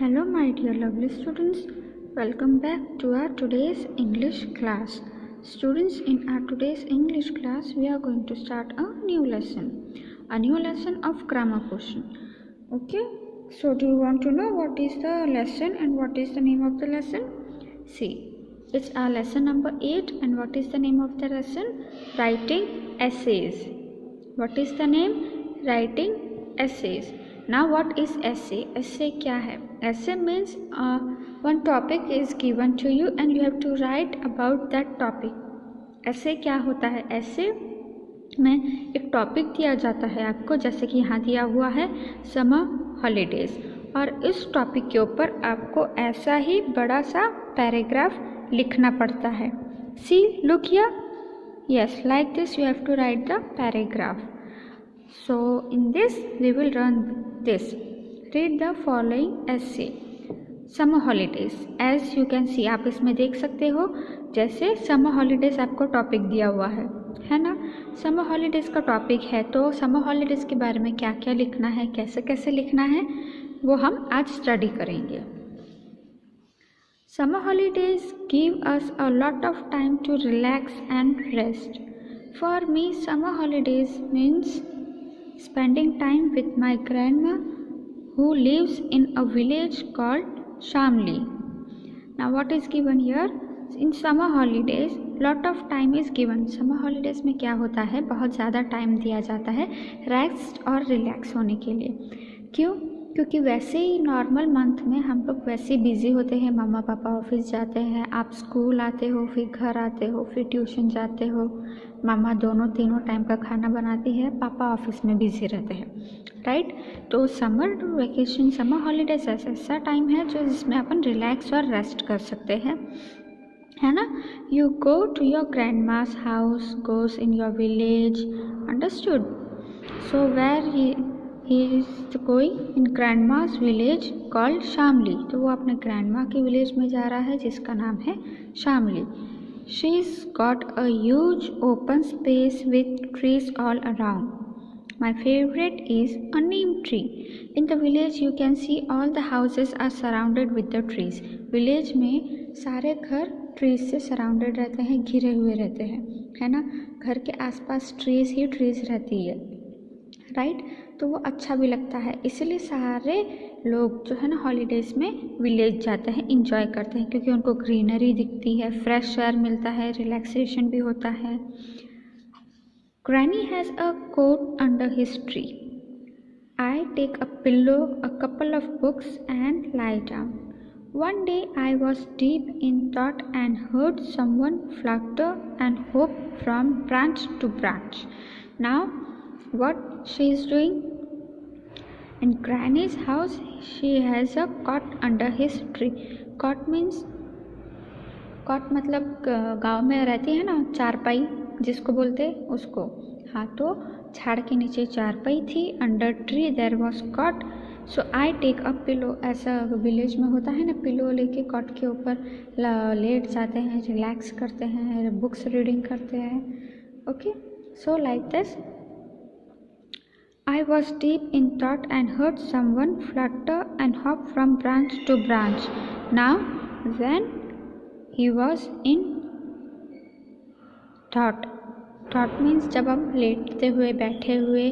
Hello my dear lovely students, welcome back to our today's English class. Students, in our today's English class we are going to start a new lesson of grammar portion. Okay, so do you want to know what is the lesson and what is the name of the lesson? See, it's our lesson number 8 and what is the name of the lesson? Writing essays. What is the name? Writing essays. Now what is essay? Essay क्या है? Essay means one topic is given to you and you have to write about that topic. essay क्या होता है? essay में एक topic दिया जाता है आपको, जैसे कि यहाँ दिया हुआ है समर हॉलीडेज, और इस टॉपिक के ऊपर आपको ऐसा ही बड़ा सा पैराग्राफ लिखना पड़ता है. See look here. Yes, like this you have to write the paragraph. So in this we will run this. Read the following essay. Summer holidays. As you can see, आप इसमें देख सकते हो जैसे समर हॉलीडेज आपको topic दिया हुआ है ना. समर हॉलीडेज का टॉपिक है तो समर हॉलीडेज के बारे में क्या क्या लिखना है, कैसे कैसे लिखना है, वो हम आज स्टडी करेंगे. Summer holidays give us a lot of time to relax and rest. For me, summer holidays means spending time with my grandma who lives in a village called Shamli. Now what is given here? In summer holidays, lot of time is given. Summer holidays में क्या होता है, बहुत ज़्यादा time दिया जाता है rest और रिलैक्स होने के लिए. क्यों? क्योंकि वैसे ही नॉर्मल मंथ में हम लोग वैसे ही बिज़ी होते हैं. मम्मा पापा ऑफिस जाते हैं, आप स्कूल आते हो, फिर घर आते हो, फिर ट्यूशन जाते हो. मम्मा तीनों टाइम का खाना बनाती है, पापा ऑफिस में बिज़ी रहते हैं, राइट. तो समर वेकेशन, समर हॉलीडेज ऐसा टाइम है जो जिसमें अपन रिलैक्स और रेस्ट कर सकते हैं, है ना. You go to your grandma's house, goes in your village, understood. So where he is going in grandma's village called Shamli. तो वो अपने grandma के village में जा रहा है जिसका नाम है Shamli. She's got a huge open space with trees all around. My favorite is a neem tree. In the village you can see all the houses are surrounded with the trees. Village में सारे घर trees से surrounded रहते हैं, घिरे हुए रहते हैं, है ना. घर के आसपास trees ही trees रहती है, राइट. तो वो अच्छा भी लगता है, इसलिए सारे लोग जो है ना हॉलीडेज़ में विलेज जाते हैं, इंजॉय करते हैं, क्योंकि उनको ग्रीनरी दिखती है, फ्रेश एयर मिलता है, रिलैक्सेशन भी होता है. Granny has a cot under his tree. I take a pillow, a couple of books and lie down. One day I was deep in thought and heard someone flutter and hop from branch to branch. Now what she is doing? In Granny's house, she has a cot under his tree. Cot means, cot मतलब गांव में रहती है ना चारपाई जिसको बोलते हैं उसको. हाँ, तो झाड़ के नीचे चारपाई थी. Under tree there was cot. So I take a pillow. ऐसा विलेज में होता है ना, पिलो लेके कॉट के ऊपर लेट जाते हैं, रिलैक्स करते हैं, बुक्स रीडिंग करते हैं. Okay, so like this. I was deep in thought and heard someone flutter and hop from branch to branch. Now, when he was in thought. Thought means जब हम लेटते हुए, बैठे हुए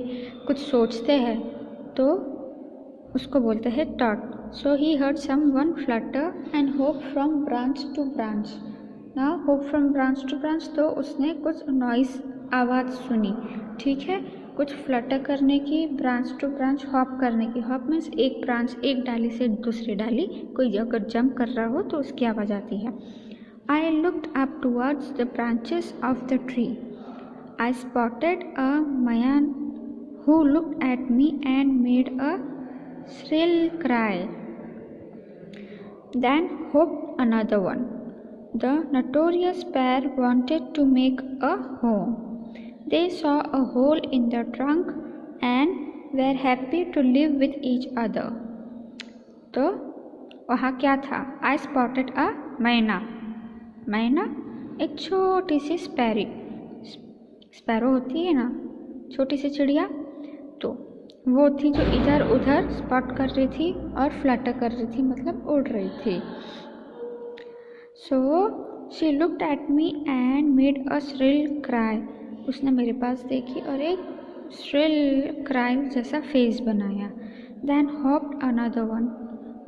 कुछ सोचते हैं तो उसको बोलते हैं thought. So he heard someone flutter and hop from branch to branch. Now hop from branch to branch, तो उसने कुछ नॉइस आवाज़ सुनी, ठीक है, कुछ फ्लटर करने की, ब्रांच टू ब्रांच हॉप करने की. हॉप मीन्स एक ब्रांच, एक डाली से दूसरी डाली, कोई अगर जंप कर रहा हो तो उसकी आवाज़ आती है. I looked up towards the branches of the tree. I spotted a man who looked at me and made a shrill cry. Then hop another one. The notorious pair wanted to make a home. They saw a hole in the trunk and were happy to live with each other. तो वहाँ क्या था? I spotted a मैना. मैना एक छोटी सी sparrow होती है ना, छोटी सी चिड़िया. तो वो थी जो इधर उधर स्पॉट कर रही थी और फ्लटर कर रही थी, मतलब उड़ रही थी. So she looked at me and made a shrill cry. उसने मेरे पास देखी और एक श्रिल क्राई जैसा फेस बनाया. Then hopped another one.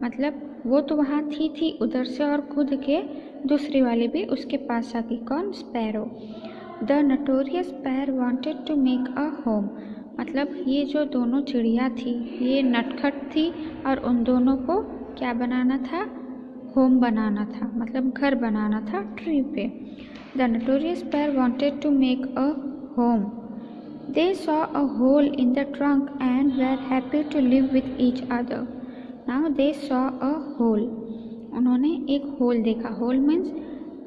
मतलब वो तो वहाँ थी उधर से और कूद के दूसरी वाली भी उसके पास आ गई. कौन? Sparrow. The notorious pair wanted to make a home. मतलब ये जो दोनों चिड़िया थी ये नटखट थी और उन दोनों को क्या बनाना था? होम बनाना था, मतलब घर बनाना था ट्री पे. The notorious pair wanted to make a home. They saw a hole in the trunk and were happy to live with each other. Now they saw a hole. उन्होंने एक होल देखा. Hole means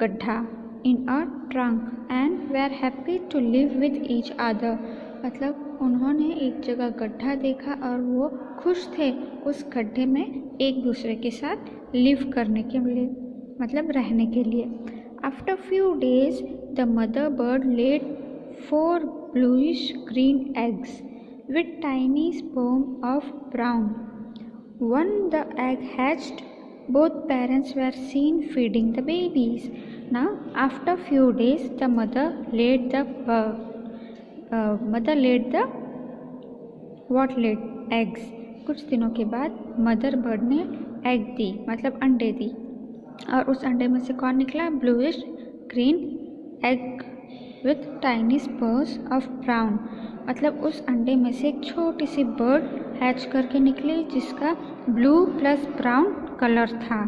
गड्ढा. In a trunk and were happy to live with each other. मतलब उन्होंने एक जगह गड्ढा देखा और वो खुश थे उस गड्ढे में एक दूसरे के साथ लिव करने के लिए, मतलब रहने के लिए. After few days the mother bird laid 4 bluish green eggs with tiny sperm of brown. When the egg hatched, both parents were seen feeding the babies. Now, after few days, the mother laid the eggs. कुछ दिनों के बाद mother bird ने egg दी, मतलब अंडे दी. और उस अंडे में से कौन निकला? Bluish green egg with tiny Spurs of brown. मतलब उस अंडे में से एक छोटी सी बर्ड हैच करके निकली जिसका ब्लू प्लस ब्राउन कलर था.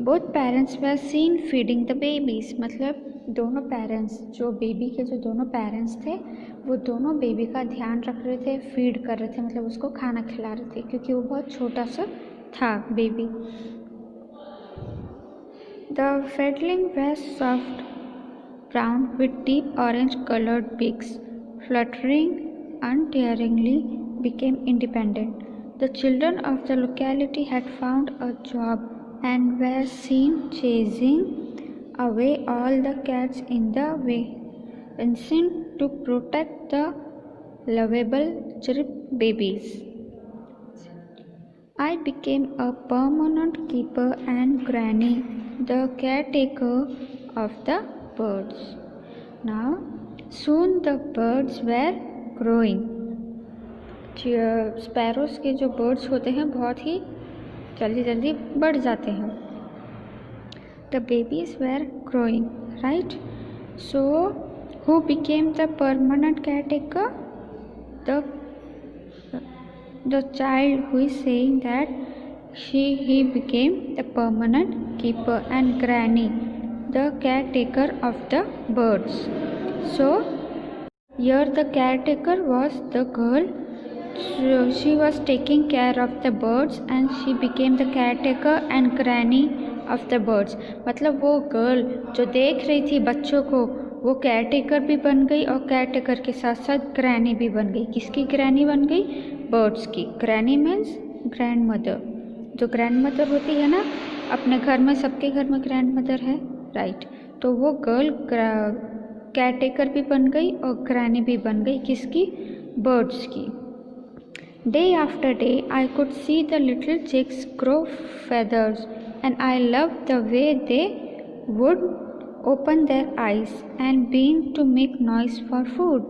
Both parents were seen feeding the babies. मतलब दोनों पेरेंट्स, जो बेबी के जो दोनों पेरेंट्स थे वो दोनों बेबी का ध्यान रख रहे थे, फीड कर रहे थे, मतलब उसको खाना खिला रहे थे क्योंकि वो बहुत छोटा सा था baby. The fledgling were soft brown with deep orange colored beaks, fluttering untiringly, became independent. The children of the locality had found a job and were seen chasing away all the cats in the way, instinct to protect the lovable chirp babies. I became a permanent keeper and granny, the caretaker of the birds. Now, soon the birds were growing. Sparrows के जो birds होते हैं बहुत ही जल्दी जल्दी बढ़ जाते हैं. The babies were growing, right? So, who became the permanent caretaker? The child who is saying that he became the permanent keeper and granny, the caretaker of the birds. So here the caretaker was the girl. So she was taking care of the birds and she became the caretaker and granny of the birds. मतलब वो girl जो देख रही थी बच्चों को वो caretaker भी बन गई और केयरटेकर के साथ साथ ग्रैनी भी बन गई. किसकी ग्रैनी बन गई? बर्ड्स की. Granny means grand mother. जो ग्रैंड मदर होती है ना, अपने घर में सबके घर में ग्रैंड मदर है, राइट. तो वो गर्ल केयरटेकर भी बन गई और ग्रैनी भी बन गई. किसकी? बर्ड्स की. Day after day I could see the little chicks grow feathers and I loved the way they would open their eyes and begin to make noise for food.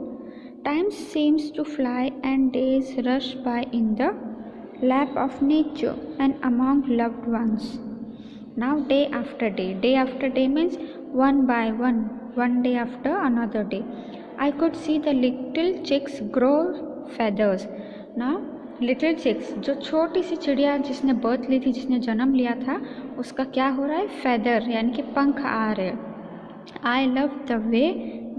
Time seems to fly and days rush by in the lap of nature and among loved ones. Now day after day means one by one day after another day. I could see the little chicks grow feathers. Now little chicks, जो छोटी सी चिड़िया जिसने birth ली थी, जिसने जन्म लिया था, उसका क्या हो रहा है? फेदर यानी कि पंख आ रहे. I love the way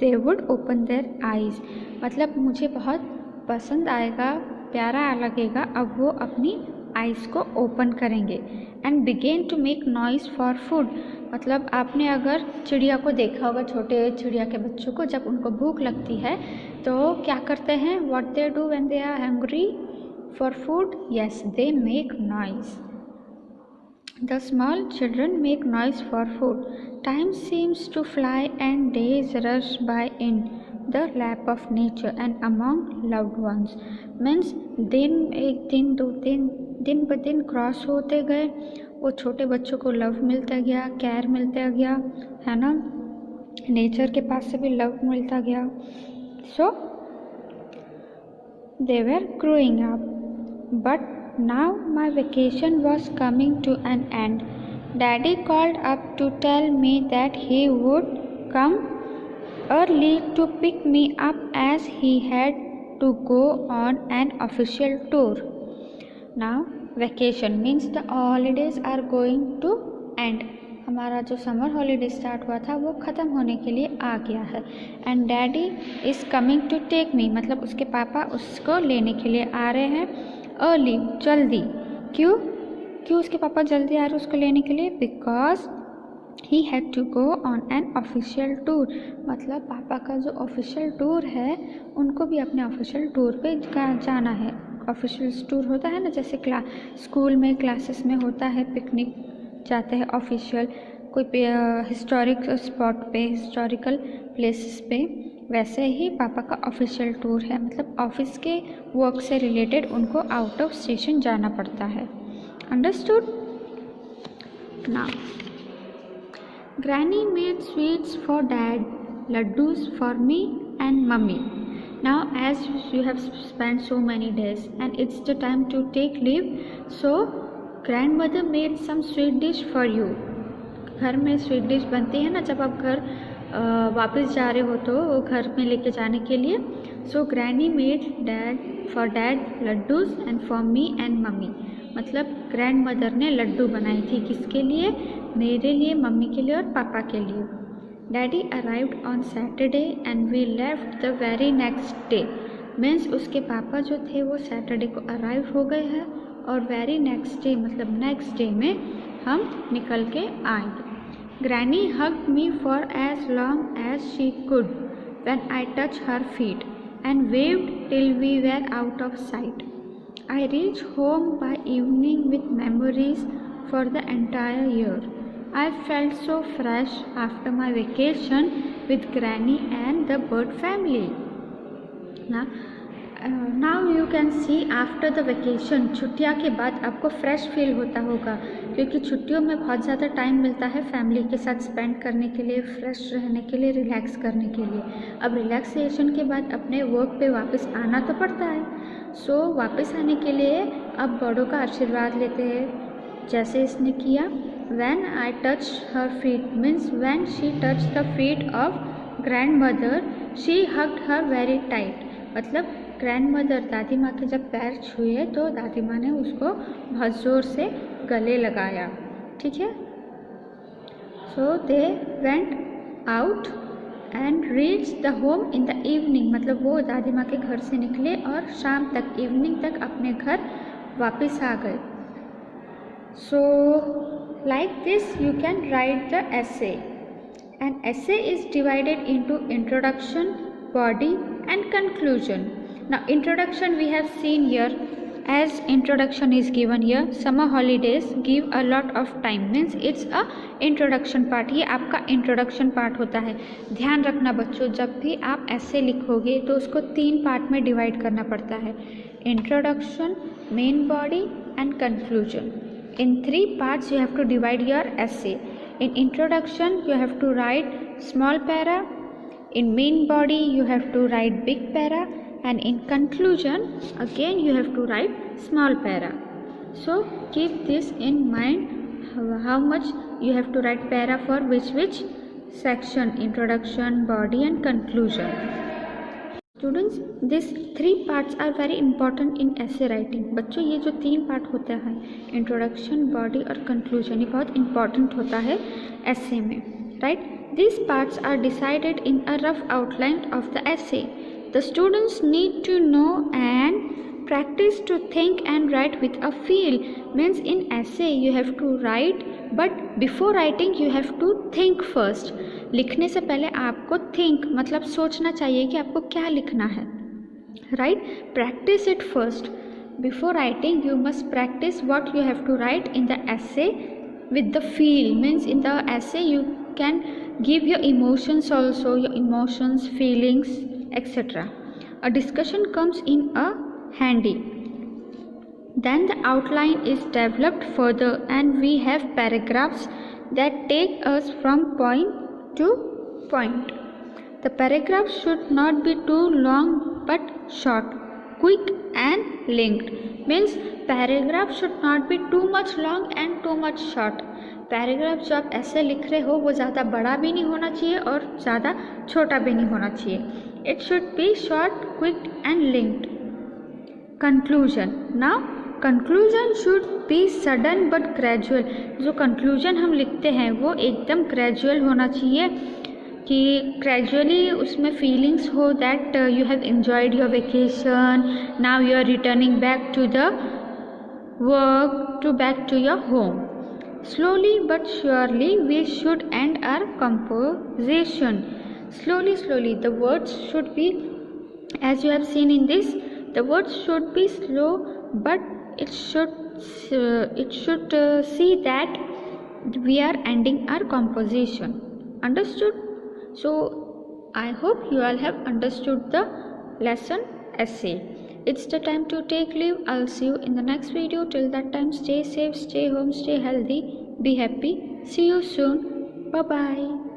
they would open there eyes. मतलब मुझे बहुत पसंद आएगा, प्यारा लगेगा अब वो अपनी आइज़ को ओपन करेंगे. And begin to make noise for food. मतलब आपने अगर चिड़िया को देखा होगा, छोटे चिड़िया के बच्चों को, जब उनको भूख लगती है तो क्या करते हैं? What they do when they are hungry for food? Yes, they make noise. The small children make noise for food. Time seems to fly and days rush by in the lap of nature and among loved ones. Means दिन एक दिन दो दिन दिन ब दिन cross होते गए, वो छोटे बच्चों को लव मिलता गया, केयर मिलता गया, है ना, नेचर के पास से भी लव मिलता गया. सो they were growing up. But now my vacation was coming to an end. Daddy called up to tell me that he would come early to pick me up as he had to go on an official tour. Now vacation means the holidays are going to end. हमारा जो summer holiday start हुआ था वो ख़त्म होने के लिए आ गया है. And daddy is coming to take me, मतलब उसके पापा उसको लेने के लिए आ रहे हैं. अर्ली, जल्दी. क्यों उसके पापा जल्दी आ रहे हैं उसको लेने के लिए? Because he had to go on an official tour. मतलब पापा का जो ऑफिशियल टूर है उनको भी अपने ऑफिशियल टूर पे जाना है. ऑफिशियल टूर होता है ना, जैसे स्कूल में क्लासेस में होता है, पिकनिक जाते हैं ऑफिशियल, कोई हिस्टोरिक स्पॉट पे, हिस्टोरिकल प्लेसेस पे, वैसे ही पापा का ऑफिशियल टूर है. मतलब ऑफिस के वर्क से रिलेटेड उनको आउट ऑफ स्टेशन जाना पड़ता है. Understood? Now granny made sweets for dad, laddoos for me and mummy. Now as you have spent so many days and it's the time to take leave, so grandmother made some sweet dish for you. घर में sweet dish बनती है ना जब आप घर वापस जा रहे हो तो घर में लेके जाने के लिए. So granny made for dad laddoos and for me and mummy. मतलब ग्रैंड मदर ने लड्डू बनाई थी, किसके लिए? मेरे लिए, मम्मी के लिए और पापा के लिए. Daddy arrived on Saturday and we left the very next day. Means उसके पापा जो थे वो सैटरडे को अराइव हो गए हैं और वेरी नेक्स्ट डे मतलब नेक्स्ट डे में हम निकल के आएंगे. Granny hugged me for as long as she could when I touched her feet and waved till we were out of sight. I reached home by evening with memories for the entire year. I felt so fresh after my vacation with Granny and the bird family. Now you can see after the vacation, छुट्टियाँ के बाद आपको fresh feel होता होगा क्योंकि छुट्टियों में बहुत ज़्यादा टाइम मिलता है फैमिली के साथ स्पेंड करने के लिए, फ्रेश रहने के लिए, रिलैक्स करने के लिए. अब रिलैक्सेशन के बाद अपने वर्क पे वापस आना तो पड़ता है. सो वापस आने के लिए अब बड़ों का आशीर्वाद लेते हैं जैसे इसने किया. When I touched her feet means when she touched the feet of grandmother, she hugged her very tight. मतलब ग्रैंडमदर दादी माँ के जब पैर छुए तो दादी माँ ने उसको बहुत ज़ोर से गले लगाया. ठीक है. So they went out and reached the home in the evening. मतलब वो दादी माँ के घर से निकले और शाम तक, इवनिंग तक अपने घर वापस आ गए. So like this you can write the essay. An essay is divided into introduction, body and conclusion. Now introduction we have seen here, as introduction is given here. Summer holidays give a lot of time means it's a introduction part. ये आपका introduction part होता है. ध्यान रखना बच्चों, जब भी आप essay लिखोगे तो उसको 3 पार्ट में डिवाइड करना पड़ता है. Introduction, main body and conclusion. In 3 parts you have to divide your essay. In introduction you have to write small para, in main body you have to write big para, and in conclusion again you have to write small para. So keep this in mind, how much you have to write para for which section, introduction, body and conclusion. Students, these 3 parts are very important in essay writing. बच्चों ये जो 3 part होता है, introduction, body और conclusion, ये बहुत important होता है essay में, right? These parts are decided in a rough outline of the essay. The students need to know and practice to think and write with a feel. Means in essay you have to write, but before writing you have to think first. लिखने से पहले आपको think मतलब सोचना चाहिए कि आपको क्या लिखना है, right? Practice it first. Before writing you must practice what you have to write in the essay with the feel. Means in the essay you can give your emotions also, your emotions, feelings, etc. A discussion comes in a handy. Then the outline is developed further and we have paragraphs that take us from point to point. The paragraph should not be too long but short, quick and linked. Means paragraph should not be too much long and too much short. Paragraph जो आप ऐसे लिख रहे हो वो ज़्यादा बड़ा भी नहीं होना चाहिए और ज़्यादा छोटा भी नहीं होना चाहिए. It should be short, quick and linked. Conclusion. Now conclusion should be sudden but gradual. जो कंक्लूजन हम लिखते हैं वो एकदम ग्रेजुअल होना चाहिए कि ग्रेजुअली उसमें फीलिंग्स हो that you have enjoyed your vacation, now you are returning back to the work, to back to your home. Slowly but surely we should end our composition. Slowly the words should be, as you have seen in this, the words should be slow, but it should see that we are ending our composition. Understood? So I hope you all have understood the lesson essay. It's the time to take leave. I'll see you in the next video. Till that time, stay safe, stay home, stay healthy, be happy. See you soon. Bye bye.